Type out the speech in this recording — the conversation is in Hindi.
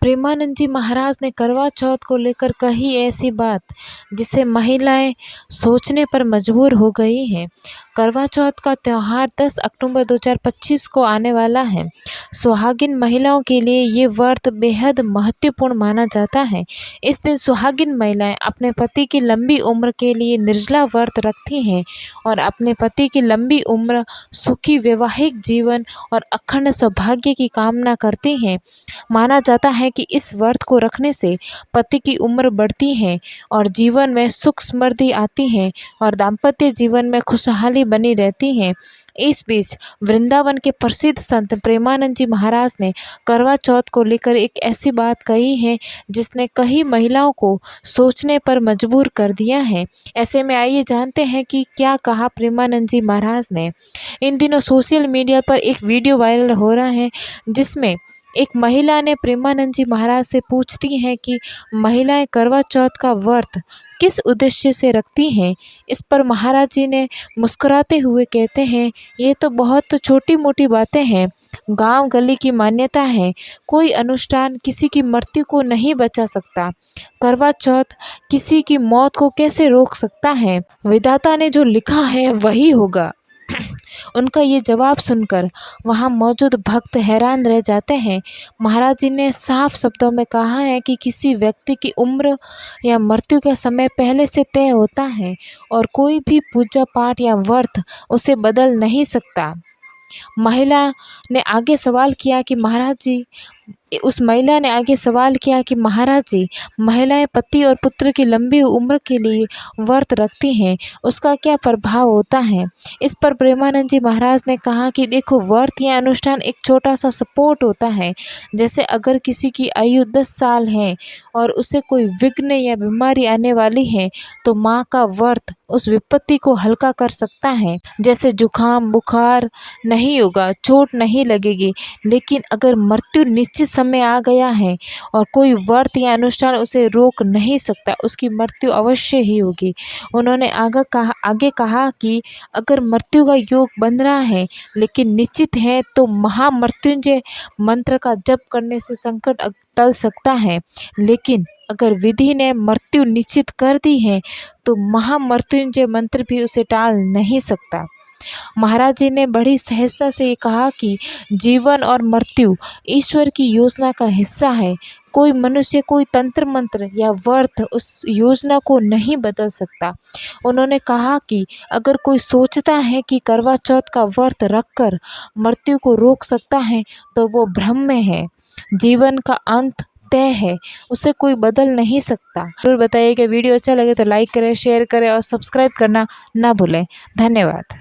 प्रेमानंद जी महाराज ने करवा चौथ को लेकर कही ऐसी बात जिसे महिलाएं सोचने पर मजबूर हो गई हैं। करवा चौथ का त्यौहार 10 अक्टूबर 2025 को आने वाला है। सुहागिन महिलाओं के लिए ये व्रत बेहद महत्वपूर्ण माना जाता है। इस दिन सुहागिन महिलाएं अपने पति की लंबी उम्र के लिए निर्जला व्रत रखती हैं और अपने पति की लंबी उम्र, सुखी वैवाहिक जीवन और अखंड सौभाग्य की कामना करती हैं। माना जाता है कि इस व्रत को रखने से पति की उम्र बढ़ती है और जीवन में सुख समृद्धि आती है और दाम्पत्य जीवन में खुशहाली बनी रहती है। इस बीच वृंदावन के प्रसिद्ध संत प्रेमानंद जी महाराज ने करवा चौथ को लेकर एक ऐसी बात कही है जिसने कई महिलाओं को सोचने पर मजबूर कर दिया है। ऐसे में आइए जानते हैं कि क्या कहा प्रेमानंद जी महाराज ने। इन दिनों सोशल मीडिया पर एक वीडियो वायरल हो रहा है जिसमें एक महिला ने प्रेमानंद जी महाराज से पूछती हैं कि महिलाएं करवा चौथ का व्रत किस उद्देश्य से रखती हैं। इस पर महाराज जी ने मुस्कुराते हुए कहते हैं, ये तो बहुत छोटी मोटी बातें हैं, गांव गली की मान्यता है, कोई अनुष्ठान किसी की मृत्यु को नहीं बचा सकता। करवा चौथ किसी की मौत को कैसे रोक सकता है, विधाता ने जो लिखा है वही होगा। उनका ये जवाब सुनकर वहाँ मौजूद भक्त हैरान रह जाते हैं। महाराज जी ने साफ शब्दों में कहा है कि किसी व्यक्ति की उम्र या मृत्यु का समय पहले से तय होता है और कोई भी पूजा पाठ या व्रत उसे बदल नहीं सकता। महिला ने आगे सवाल किया कि महाराज जी महाराज जी, महिलाएं पति और पुत्र की लंबी उम्र के लिए व्रत रखती हैं, उसका क्या प्रभाव होता है। इस पर प्रेमानंद जी महाराज ने कहा कि देखो, व्रत या अनुष्ठान एक छोटा सा सपोर्ट होता है। जैसे अगर किसी की आयु 10 साल है और उसे कोई विघ्न या बीमारी आने वाली है तो माँ का व्रत उस विपत्ति को हल्का कर सकता है। जैसे जुकाम बुखार नहीं होगा, चोट नहीं लगेगी। लेकिन अगर मृत्यु निश्चित समय आ गया है और कोई व्रत या अनुष्ठान उसे रोक नहीं सकता, उसकी मृत्यु अवश्य ही होगी। उन्होंने आगे कहा कि अगर मृत्यु का योग बन रहा है लेकिन निश्चित है तो महामृत्युंजय मंत्र का जप करने से संकट टल सकता है। लेकिन अगर विधि ने मृत्यु निश्चित कर दी है तो महामृत्युंजय मंत्र भी उसे टाल नहीं सकता। महाराज जी ने बड़ी सहजता से ये कहा कि जीवन और मृत्यु ईश्वर की योजना का हिस्सा है। कोई मनुष्य, कोई तंत्र मंत्र या व्रत उस योजना को नहीं बदल सकता। उन्होंने कहा कि अगर कोई सोचता है कि करवा चौथ का व्रत रखकर मृत्यु को रोक सकता है तो वो भ्रम में है। जीवन का अंत तय है, उसे कोई बदल नहीं सकता। जरूर बताइए कि वीडियो अच्छा लगे तो लाइक करें, शेयर करें और सब्सक्राइब करना ना भूलें। धन्यवाद।